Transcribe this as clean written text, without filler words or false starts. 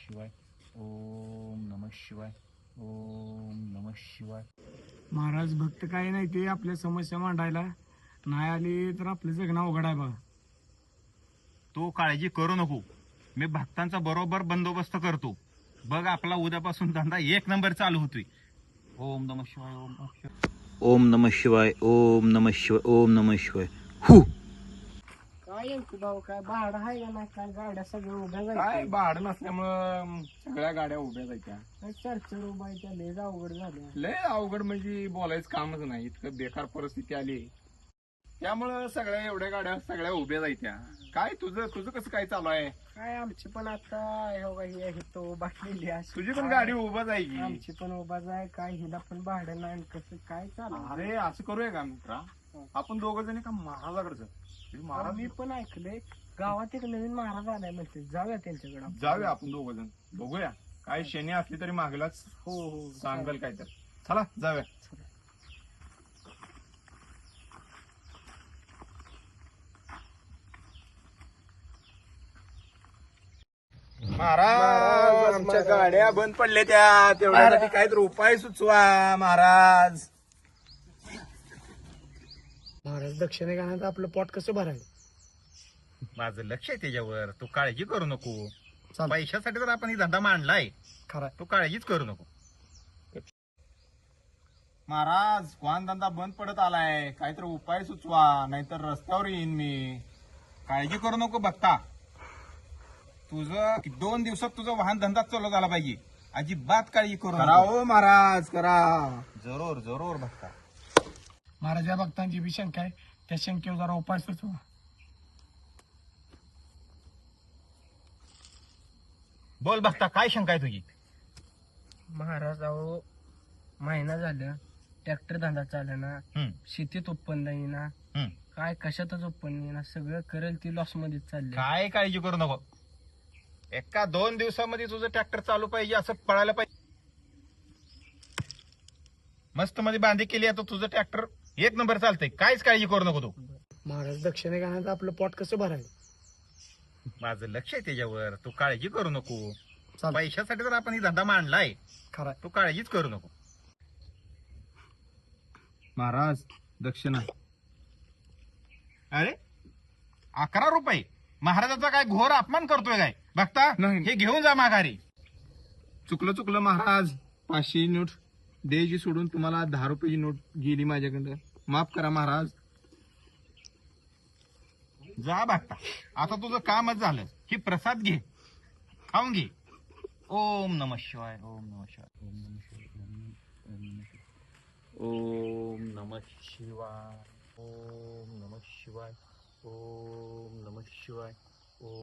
शिवाय. ओम नमः शिवाय. ओम नमः शिवाय. महाराज भक्त काही नाही ते आपल्या समस्या मांडायला नाही आली तर आपलं जगणं अवघड आहे बघा. तो काळजी करू नको. मी भक्तांचा बरोबर बंदोबस्त करतो. बघ आपला उद्यापासून धंदा एक नंबर चालू होतोय. ओम नमः शिवाय. ओम नमः शिवाय. ओम नमः शिवाय. ओम नमः शिवाय. हु. काय यांचं भाऊ काय भाडं आहे का नाही काय गाड्या सगळ्या उभ्या काय जायच्या भाडं नसल्यामुळं सगळ्या गाड्या उभ्या जायच्या. चर्चेवर उभायच्या लय अवघड झाल्या. लय अवघड म्हणजे बोलायचं कामच नाही, इतकं बेकार परिस्थिती आली. त्यामुळं सगळ्या एवढ्या गाड्या सगळ्या उभ्या जायच्या. काय तुझं तुझं कसं काय चालू आहे? काय आमची पण आता हे तो बाटलेली तुझी पण गाडी उभा जायची. आमची पण उभाच आहे काय हिला पण भाडं नाही कसं काय चालू. अरे असं करूया का मित्रा, आपण दोघ जण का महाराजाकडे जाऊ. महाराज मी पण ऐकलंय गावात एक नवीन महाराज आलाय म्हणते जाऊया त्यांच्याकडे आपण. जाऊया आपण दोघ जण, बघूया काय शनी असली तरी मागलाच हो हो सांगल काय तर. चला जाऊया. महाराज आमच्या गाड्या बंद पडल्या त्या, तेवढ्यासाठी काहीतरी उपाय सुचवा महाराज. महाराज दक्षिणे गाण्यात आपलं पोट कसं भरायचं. माझं लक्ष आहे त्याच्यावर. तू काळजी करू नको. चालतंय. पैशासाठी तर आपण ही धंदा मांडलाय. खरं तू काळजीच करू नको. महाराज वाहन धंदा बंद पडत आलाय, काहीतरी उपाय सुचवा नाहीतर रस्त्यावर येईन मी. काळजी करू नको बघता. तुझं 2 दिवसात तुझा वाहन धंदा चालू झाला पाहिजे. अजिबात काळजी करू करा नको. हो महाराज करा. जरूर जरूर बघता. महाराज या भक्तांची बी शंका आहे त्या शंकेवर जरा उपाय सुचवा. बोल बघता काय शंका आहे तुझी? महाराज अहो महिना झाला ट्रॅक्टर धंदा चालना, हम्म, शेतीत उत्पन्न येईना, हम्म. काय कशातच उत्पन्न येईना, सगळं करेल ती लॉस मध्ये चालले. काय काळजी करू नको. एका 2 दिवसामध्ये तुझं ट्रॅक्टर चालू पाहिजे, असं पळायला पाहिजे. मस्त मध्ये बांधी केली आता तुझं ट्रॅक्टर एक नंबर चालतंय. काहीच काळजी करू नको तू. महाराज दक्षिणे गाण्यात आपलं पोट कसं भरायचं. माझं लक्ष आहे त्याच्यावर. तू काळजी करू नको. चालतंय. पैशासाठी तर आपण ही धंदा मांडलाय. खरं तू काळजीच करू नको. महाराज दक्षिणा. अरे 11 रुपये महाराजाचा काय घोर अपमान करतोय काय बघता. नाही. हे घेऊन जा माघारी. चुकलं महाराज. 500 नोट द्यायची सोडून तुम्हाला 10 रुपयाची नोट गेली माझ्याकडं. माफ करा महाराज. जा बघता. आता तुझं कामच झालं. ही प्रसाद घे, खाऊन घे. ओम नमः शिवाय. ओम नमः शिवाय. ओम नमः शिवाय. ओम नमः शिवाय. ओम नमः शिवाय. ओम नमः शिवाय. ओम